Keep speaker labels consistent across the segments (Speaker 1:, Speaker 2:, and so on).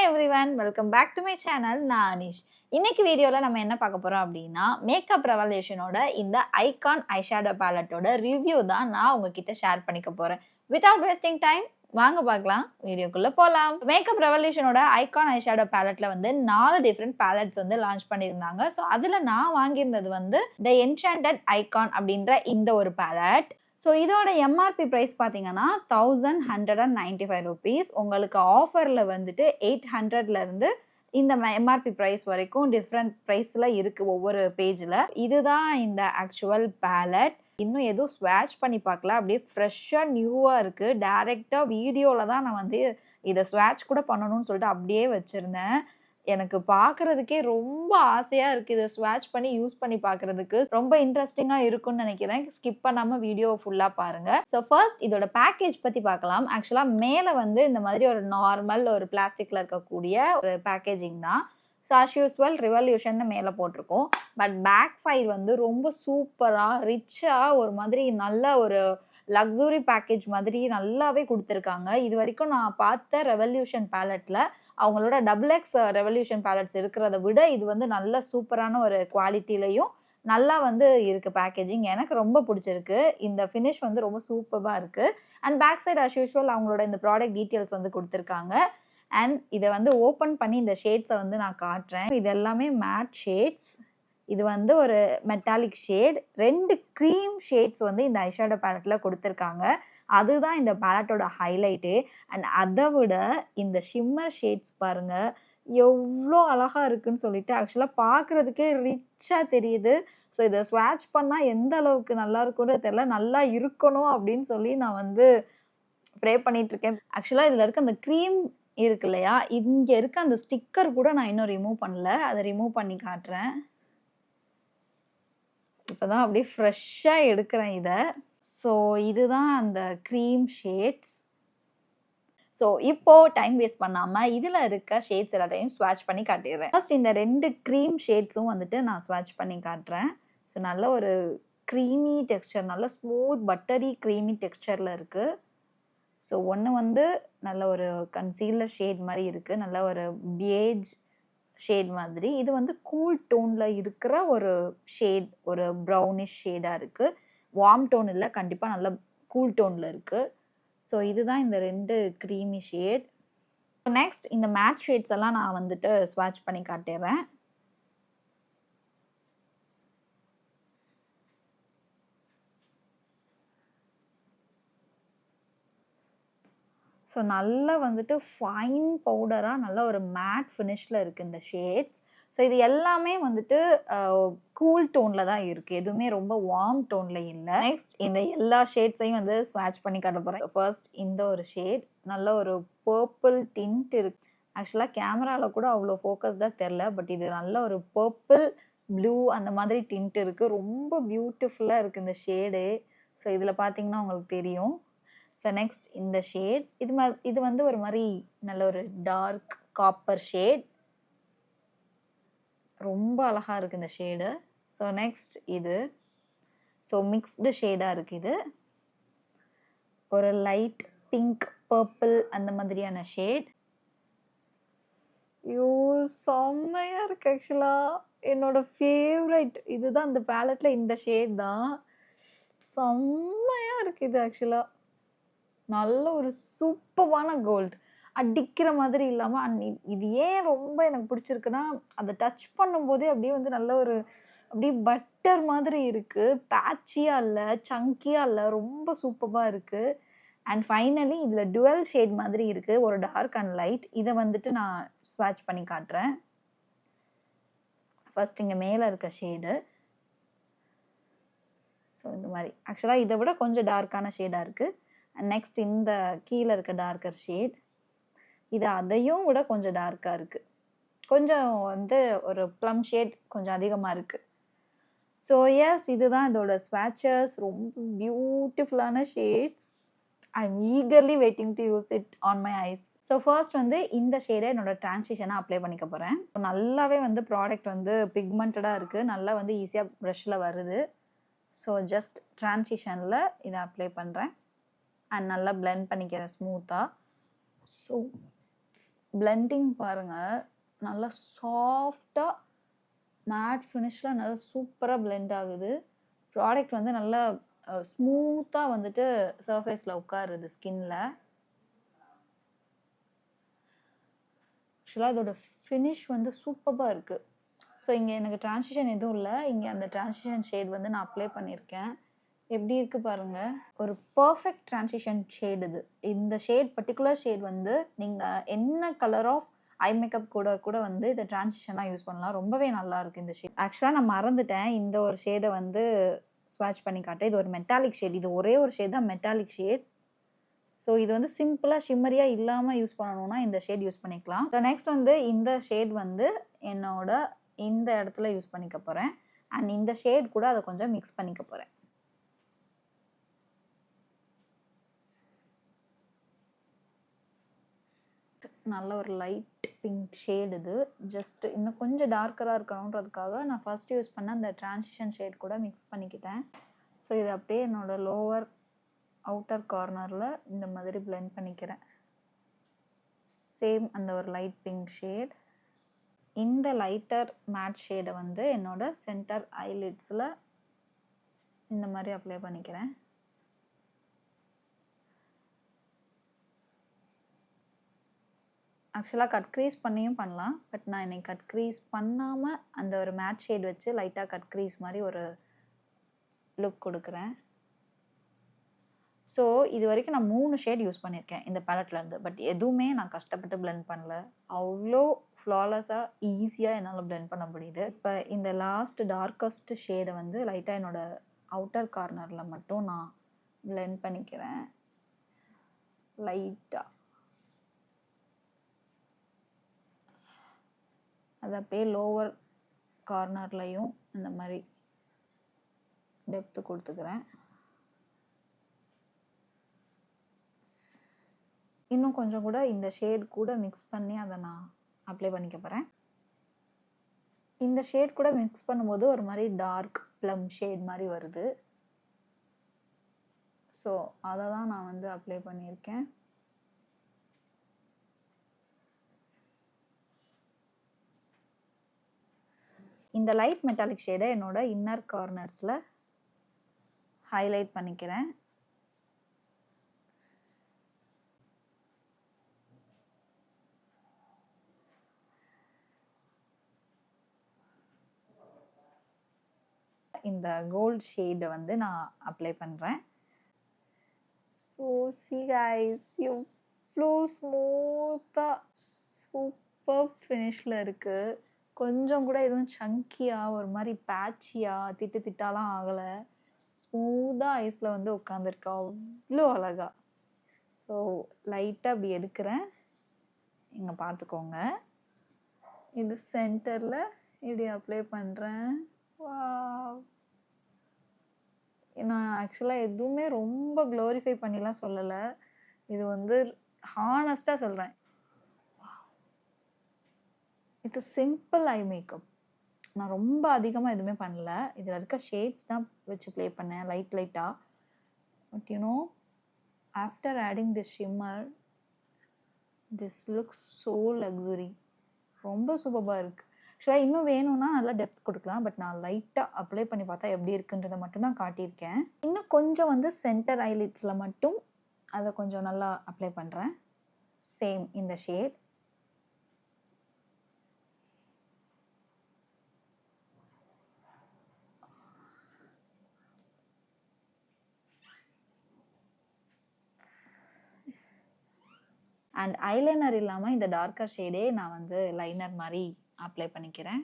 Speaker 1: Everyone, welcome back to my channel. நான் அனிஷ். இன்னைக்கு வீடியோல நம்ம என்ன பார்க்க போறோம் அப்படின்னா, மேக்கப் ரெவல்யூஷனோட இந்த ஐகான் ஐஷேடோ பேலட்டோட ரிவ்யூ தான் நான் உங்ககிட்ட ஷேர் பண்ணிக்க போறேன். வித்தவுட் வேஸ்டிங் டைம் வாங்க பார்க்கலாம், வீடியோக்குள்ள போலாம். மேக்கப் ரெவல்யூஷனோட ஐகான் ஐஷேடோ பேலட்ல வந்து 4 டிஃபரெண்ட் பேலட்ஸ் வந்து லான்ச் பண்ணியிருந்தாங்க. ஸோ அதுல நான் வாங்கியிருந்தது வந்து த என்சாண்டட் ஐகான் அப்படின்ற இந்த ஒரு பேலட். ஸோ இதோட எம்ஆர்பி ப்ரைஸ் பார்த்தீங்கன்னா ₹1195. உங்களுக்கு ஆஃபரில் வந்துட்டு 800லேருந்து இந்த எம்ஆர்பி ப்ரைஸ் வரைக்கும் டிஃப்ரெண்ட் ப்ரைஸில் இருக்குது ஒவ்வொரு பேஜில். இதுதான் இந்த ஆக்சுவல் பேலட். இன்னும் எதுவும் ஸ்வாட்ச் பண்ணி பார்க்கல, அப்படியே ஃப்ரெஷ்ஷாக நியூவாக இருக்குது. டைரெக்டாக வீடியோவில் தான் நான் வந்து இதை ஸ்வாட்ச் கூட பண்ணணும்னு சொல்லிட்டு அப்படியே வச்சுருந்தேன். எனக்கு பார்க்குறதுக்கே ரொம்ப ஆசையாக இருக்குது. இதை ஸ்வாட்ச் பண்ணி யூஸ் பண்ணி பார்க்குறதுக்கு ரொம்ப இன்ட்ரெஸ்டிங்காக இருக்கும்னு நினைக்கிறேன். ஸ்கிப் பண்ணாமல் வீடியோ ஃபுல்லாக பாருங்கள். ஸோ ஃபர்ஸ்ட் இதோட பேக்கேஜ் பற்றி பார்க்கலாம். ஆக்சுவலாக மேலே வந்து இந்த மாதிரி ஒரு நார்மல் ஒரு பிளாஸ்டிக்கில் இருக்கக்கூடிய ஒரு பேக்கேஜிங் தான். ஸோ ஆஸ் யூஸ்வல் ரிவல்யூஷன் மேலே போட்டிருக்கோம். பட் பேக் சைடு வந்து ரொம்ப சூப்பராக ரிச்சாக ஒரு மாதிரி நல்ல ஒரு லக்ஸுரி பேக்கேஜ் மாதிரி நல்லாவே கொடுத்துருக்காங்க. இது வரைக்கும் நான் பார்த்த ரெவல்யூஷன் பேலட்டில் அவங்களோட XXX ரெவல்யூஷன் பேலட்ஸ் இருக்கிறத விட இது வந்து நல்ல சூப்பரான ஒரு குவாலிட்டிலையும் நல்லா வந்து இருக்கு பேக்கேஜிங். எனக்கு ரொம்ப பிடிச்சிருக்கு. இந்த ஃபினிஷ் வந்து ரொம்ப சூப்பராக இருக்கு. And back side as usual அவங்களோட இந்த ப்ராடக்ட் டீட்டெயில்ஸ் வந்து கொடுத்துருக்காங்க. அண்ட் இதை வந்து ஓப்பன் பண்ணி இந்த ஷேட்ஸை வந்து நான் காட்டுறேன். இது எல்லாமே மேட் ஷேட்ஸ். இது வந்து ஒரு மெட்டாலிக் ஷேட். 2 க்ரீம் ஷேட்ஸ் வந்து இந்த ஐஷேடோ பேலட்டில் கொடுத்துருக்காங்க. அதுதான் இந்த பேலட்டோட ஹைலைட்டே. அண்ட் அதை விட இந்த ஷிம்மர் ஷேட்ஸ் பாருங்க, எவ்வளோ அழகா இருக்குன்னு சொல்லிட்டு ஆக்சுவலாக பார்க்குறதுக்கே ரிச்சாக தெரியுது. ஸோ இதை ஸ்வாட்ச் பண்ணால் எந்த அளவுக்கு நல்லா இருக்கும்னு தெரியல. நல்லா இருக்கணும் அப்படின்னு சொல்லி நான் வந்து ப்ரே பண்ணிட்டு இருக்கேன். ஆக்சுவலாக இதில் இருக்க அந்த க்ரீம் இருக்கு இல்லையா, இங்கே இருக்க அந்த ஸ்டிக்கர் கூட நான் இன்னும் ரிமூவ் பண்ணல. அதை ரிமூவ் பண்ணி காட்டுறேன். இப்போதான் அப்படியே ஃப்ரெஷ்ஷாக எடுக்கிறேன் இதை. ஸோ இதுதான் அந்த க்ரீம் ஷேட்ஸ். ஸோ இப்போ டைம் வேஸ்ட் பண்ணாமல் இதில் இருக்க ஷேட்ஸ் எல்லாத்தையும் ஸ்வாட்ச் பண்ணி காட்டிடுறேன். ஃபர்ஸ்ட் இந்த 2 க்ரீம் ஷேட்ஸும் வந்துட்டு நான் ஸ்வாட்ச் பண்ணி காட்டுறேன். ஸோ நல்ல ஒரு க்ரீமி டெக்ஸ்சர், நல்ல ஸ்மூத் பட்டரி க்ரீமி டெக்ஸ்சரில் இருக்குது. ஸோ ஒன்று வந்து நல்ல ஒரு கன்சீலர் ஷேட் மாதிரி இருக்குது, நல்ல ஒரு பேஜ் ஷேட் மாதிரி. இது வந்து கூல் டோனில் இருக்கிற ஒரு ஷேட், ஒரு ப்ரௌனிஷ் ஷேடாக இருக்குது. வார்ம் டோன் இல்லை, கண்டிப்பாக நல்ல கூல் டோனில் இருக்குது. ஸோ இதுதான் இந்த 2 க்ரீமி ஷேட். நெக்ஸ்ட் இந்த மேட் ஷேட்ஸ் எல்லாம் நான் வந்துட்டு ஸ்வாட்ச் பண்ணி காட்டிடுறேன். ஸோ நல்லா வந்துட்டு ஃபைன் பவுடராக நல்ல ஒரு மேட் ஃபினிஷில் இருக்குது இந்த ஷேட்ஸ். ஸோ இது எல்லாமே வந்துட்டு கூல் டோனில் தான் இருக்குது, எதுவுமே ரொம்ப வார்ம் டோனில் இல்லை. நெக்ஸ்ட் இந்த எல்லா ஷேட்ஸையும் வந்து ஸ்வாட்ச் பண்ணி காட்ட போகிறேன். ஃபர்ஸ்ட் இந்த ஒரு ஷேட் நல்ல ஒரு பர்பிள் டிண்ட் இருக்கு. ஆக்சுவலாக கேமராவில் கூட அவ்வளோ ஃபோக்கஸ்டாக தெரில, பட் இது நல்ல ஒரு பர்பிள் ப்ளூ அந்த மாதிரி டிண்ட் இருக்குது. ரொம்ப பியூட்டிஃபுல்லாக இருக்குது இந்த ஷேடே. ஸோ இதில் பார்த்தீங்கன்னா உங்களுக்கு தெரியும். ஸோ நெக்ஸ்ட் இந்த ஷேட் இது வந்து ஒரு மாதிரி நல்ல ஒரு டார்க் காப்பர் ஷேட். ரொம்ப அழகாக இருக்குது இந்த ஷேடு. ஸோ நெக்ஸ்ட் இது ஸோ மிக்ஸ்டு ஷேடாக இருக்குது. இது ஒரு லைட் பிங்க் பர்பிள் அந்த மாதிரியான ஷேட். ஐயோ செம்மையாக இருக்குது. ஆக்சுவலாக என்னோட ஃபேவரைட் இதுதான் இந்த பேலட்டில், இந்த ஷேட் தான். செம்மையாக இருக்குது இது. ஆக்சுவலாக நல்ல ஒரு சூப்பரான கோல்டு, அடிக்கிற மாதிரி இல்லாமல். இது ஏன் ரொம்ப எனக்கு பிடிச்சிருக்குன்னா, அதை டச் பண்ணும்போதே அப்படியே வந்து நல்ல ஒரு அப்படியே பட்டர் மாதிரி இருக்குது. பேட்சியாக இல்லை, சங்கியாக இல்லை, ரொம்ப சூப்பராக இருக்குது. அண்ட் ஃபைனலி இதில் டுவல் ஷேட் மாதிரி இருக்குது, ஒரு டார்க் அண்ட் லைட். இதை வந்துட்டு நான் ஸ்வாட்ச் பண்ணி காட்டுறேன். ஃபர்ஸ்ட் இங்கே மேலே இருக்க ஷேடு. ஸோ இந்த மாதிரி ஆக்சுவலாக இதை விட கொஞ்சம் டார்க்கான ஷேடாக இருக்குது. அண்ட் நெக்ஸ்ட் இந்த கீழே இருக்க டார்க்கர் ஷேட், இது அதையும் விட கொஞ்சம் டார்க்காக இருக்குது. கொஞ்சம் வந்து ஒரு ப்ளம் ஷேட் கொஞ்சம் அதிகமாக இருக்குது. ஸோ எஸ், இதுதான் இதோட ஸ்வாட்சஸ். ரொம்ப பியூட்டிஃபுல்லான shades. I am eagerly waiting to use it on my ice. So first வந்து இந்த ஷேடை என்னோட ட்ரான்சிஷனாக அப்ளை பண்ணிக்க போகிறேன். நல்லாவே வந்து ப்ராடக்ட் வந்து பிக்மெண்டடாக இருக்குது, நல்லா வந்து ஈஸியாக ப்ரஷில் வருது. ஸோ ஜஸ்ட் ட்ரான்சிஷனில் இதை அப்ளை பண்ணுறேன் அண்ட் நல்லா பிளெண்ட் பண்ணிக்கிறேன் ஸ்மூத்தாக. ஸோ பிளெண்டிங் பாருங்க, நல்லா சாஃப்டா மேட் ஃபினிஷ்ல நல்லா சூப்பரா பிளெண்ட் ஆகுது. ப்ராடக்ட் வந்து நல்லா ஸ்மூத்தா வந்துட்டு சர்ஃபேஸ்ல உட்காருது ஸ்கின்ல. ஆக்சுவலா இதோட ஃபினிஷ் வந்து சூப்பரா இருக்கு. ஸோ இங்க எனக்கு டிரான்சிஷன் எதுவும் இல்ல. இங்க அந்த டிரான்சிஷன் ஷேட் வந்து நான் அப்ளை பண்ணியிருக்கேன். எப்படி இருக்கு பாருங்க. ஒரு பெர்ஃபெக்ட் டிரான்சிஷன் ஷேட் இது. இந்த ஷேட் பர்ட்டிகுலர் ஷேட் வந்து நீங்க என்ன கலர் ஆஃப் ஐ மேக்கப் கூட கூட வந்து இத டிரான்சிஷனா யூஸ் பண்ணலாம். ரொம்பவே நல்லா இருக்கு இந்த ஷேட். ஆக்சுவலா நான் மறந்துட்டேன். இந்த ஒரு ஷேட வந்து ஸ்வாட்ச் பண்ணி காட்ட. இது ஒரு மெட்டாலிக் ஷேட். இது ஒரே ஒரு ஷேட் தான் மெட்டாலிக் ஷேட். ஸோ இது வந்து சிம்பிளா ஷிம்மரியா இல்லாம யூஸ் பண்ணணும்னா இந்த ஷேட் யூஸ் பண்ணிக்கலாம். ஸோ நெக்ஸ்ட் வந்து இந்த ஷேட் வந்து என்னோட இந்த இடத்துல யூஸ் பண்ணிக்க போறேன். அண்ட் இந்த ஷேட் கூட அத கொஞ்சம் மிக்ஸ் பண்ணிக்க போறேன். நல்ல ஒரு லைட் பிங்க் ஷேட் இது. ஜஸ்ட் இன்னும் கொஞ்சம் டார்க்கரா இருக்கணுன்றதுக்காக நான் ஃபர்ஸ்ட் யூஸ் பண்ண அந்த டிரான்சிஷன் ஷேட் கூட மிக்ஸ் பண்ணிக்கிட்டேன். ஸோ இது அப்படியே என்னோட லோவர் அவுட்டர் கார்னர்ல இந்த மாதிரி பிளெண்ட் பண்ணிக்கிறேன். சேம் அந்த ஒரு லைட் பிங்க் ஷேட். இந்த லைட்டர் மேட் ஷேடை வந்து என்னோட சென்டர் ஐலிட்ஸ்ல இந்த மாதிரி அப்ளை பண்ணிக்கிறேன். ஆக்சுவலாக கட் க்ரீஸ் பண்ணியும் பண்ணலாம். பட் நான் இன்னைக்கு கட் க்ரீஸ் பண்ணாமல் அந்த ஒரு மேட் ஷேட் வச்சு லைட்டாக கட் க்ரீஸ் மாதிரி ஒரு லுக் கொடுக்குறேன். ஸோ இது வரைக்கும் நான் 3 ஷேட் யூஸ் பண்ணியிருக்கேன் இந்த பேலட்லேருந்து. பட் எதுவுமே நான் கஷ்டப்பட்டு பிளெண்ட் பண்ணல. அவ்வளோ ஃப்ளாலெஸ்ஸாக ஈஸியாக என்னால் பிளெண்ட் பண்ண முடியுது. இப்போ இந்த லாஸ்ட் டார்க்கஸ்ட் ஷேடை வந்து லைட்டாக என்னோட அவுட்டர் கார்னரில் மட்டும் நான் பிளெண்ட் பண்ணிக்கிறேன் லைட்டாக. அது அப்படியே லோவர் கார்னர்லையும் இந்த மாதிரி டெப்த்து கொடுத்துக்கிறேன். இன்னும் கொஞ்சம் கூட இந்த ஷேட் கூட மிக்ஸ் பண்ணி அதை நான் அப்ளை பண்ணிக்க போகிறேன். இந்த ஷேட் கூட மிக்ஸ் பண்ணும்போது ஒரு மாதிரி டார்க் ப்ளம் ஷேட் மாதிரி வருது. ஸோ அதை தான் நான் வந்து அப்ளை பண்ணியிருக்கேன். இந்த லைட் மெட்டாலிக் ஷேடை என்னோட இன்னர் கார்னர்ஸில் ஹைலைட் பண்ணிக்கிறேன். இந்த கோல்ட் ஷேடை வந்து நான் அப்ளை பண்ணுறேன். ஸோ see guys, எவ்வளோ ஸ்மூத்தாக சூப்பர் ஃபினிஷில் இருக்குது. கொஞ்சம் கூட எதுவும் சங்கியாக ஒரு மாதிரி பேட்சியாக திட்டு திட்டாலாம் ஆகலை. ஸ்மூத்தாக ஐஸில் வந்து உட்காந்துருக்கா, அவ்வளோ அழகா. ஸோ லைட்டாக அப்படி எடுக்கிறேன், இங்கே பார்த்துக்கோங்க. இது சென்டரில் இப்படி அப்ளை பண்ணுறேன். வாவ், நான் ஆக்சுவலாக எதுவுமே ரொம்ப க்ளோரிஃபை பண்ணிலாம் சொல்லலை. இது வந்து ஹானஸ்டாக சொல்கிறேன், இது சிம்பிள் ஐ மேக்கப். நான் ரொம்ப அதிகமாக எதுவுமே பண்ணல. இதில் இருக்க ஷேட்ஸ் தான் வச்சு ப்ளே பண்ணேன் லைட்டாக. But you know after adding this shimmer this looks so luxury. ரொம்ப சூப்பராக இருக்குது. ஆக்சுவலாக இன்னும் வேணும்னா நல்லா டெப்த் கொடுக்கலாம். பட் நான் லைட்டாக அப்ளை பண்ணி பார்த்தா எப்படி இருக்குன்றதை மட்டும் தான் காட்டியிருக்கேன். இன்னும் கொஞ்சம் வந்து சென்டர் ஐலிட்ஸில் மட்டும் அதை கொஞ்சம் நல்லா அப்ளை பண்ணுறேன். சேம் இந்த ஷேட். அண்ட் ஐலைனர் இல்லாமல் இந்த டார்க்கர் ஷேடே நான் வந்து லைனர் மாதிரி அப்ளை பண்ணிக்கிறேன்.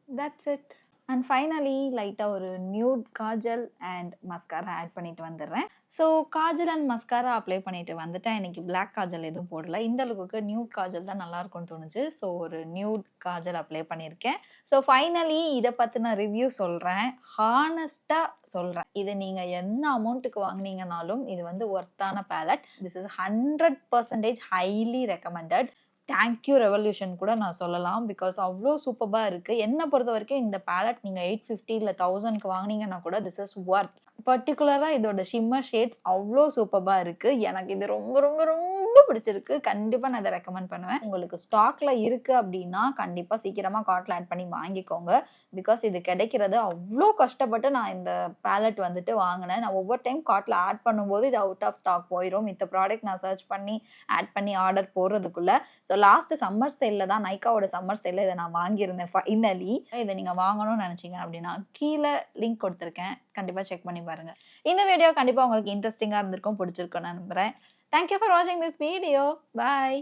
Speaker 1: That's it. அண்ட் ஃபைனலி லைட்டாக ஒரு nude kajal and mascara add பண்ணிட்டு வந்துடுறேன். So kajal and mascara apply பண்ணிட்டு வந்துட்டேன். இன்னைக்கு பிளாக் காஜல் எதுவும் போடல. இந்த அளவுக்கு நியூட் காஜல் தான் நல்லா இருக்கும்னு தோணுச்சு. ஸோ ஒரு நியூட் காஜல் அப்ளை பண்ணியிருக்கேன். ஸோ ஃபைனலி இதை பற்றின ரிவ்யூ சொல்கிறேன். ஹானஸ்ட்டாக சொல்கிறேன், இது நீங்கள் என்ன அமௌண்ட்டுக்கு வாங்கினீங்கனாலும் இது வந்து ஒர்த்தான palette. This is 100% highly recommended. Thank you revolution கூட நான் சொல்லலாம். பிகாஸ் அவ்வளோ சூப்பராக இருக்குது. என்னை பொறுத்த வரைக்கும் இந்த பேலட் நீங்கள் 850 இல்லை 1000க்கு வாங்கினீங்கன்னா கூட திஸ் இஸ் ஒர்த். பர்டிகுலராக இதோட ஷிம்மர் ஷேட்ஸ் அவ்வளோ சூப்பராக இருக்குது. எனக்கு இது ரொம்ப ரொம்ப ரொம்ப பிடிச்சிருக்கு. கண்டிப்பாக நான் இதை ரெக்கமெண்ட் பண்ணுவேன். உங்களுக்கு ஸ்டாக்ல இருக்குது அப்படின்னா கண்டிப்பாக சீக்கிரமாக கார்ட்டில் ஆட் பண்ணி வாங்கிக்கோங்க. பிகாஸ் இது கிடைக்கிறது அவ்வளோ கஷ்டப்பட்டு நான் இந்த பேலட் வந்துட்டு வாங்கினேன். நான் ஒவ்வொரு டைம் கார்ட்டில் ஆட் பண்ணும்போது இது அவுட் ஆஃப் ஸ்டாக் போயிடும். மித்த ப்ராடக்ட் நான் சர்ச் பண்ணி ஆட் பண்ணி ஆர்டர் போடுறதுக்குள்ள. ஸோ லாஸ்ட் சம்மர் சேலில் தான், நைக்காவோட சம்மர் சேலில் இதை நான் வாங்கியிருந்தேன் ஃபைனலி. இதை நீங்கள் வாங்கணும்னு நினச்சிங்க அப்படின்னா கீழே லிங்க் கொடுத்துருக்கேன், கண்டிப்பாக செக் பண்ணி பாருங்க. இந்த வீடியோ கண்டிப்பாக உங்களுக்கு இன்ட்ரெஸ்டிங்காக இருந்திருக்கும், பிடிச்சிருக்கும் நம்புறேன். தேங்க்யூ ஃபார் வாட்சிங் திஸ் வீடியோ. பாய்.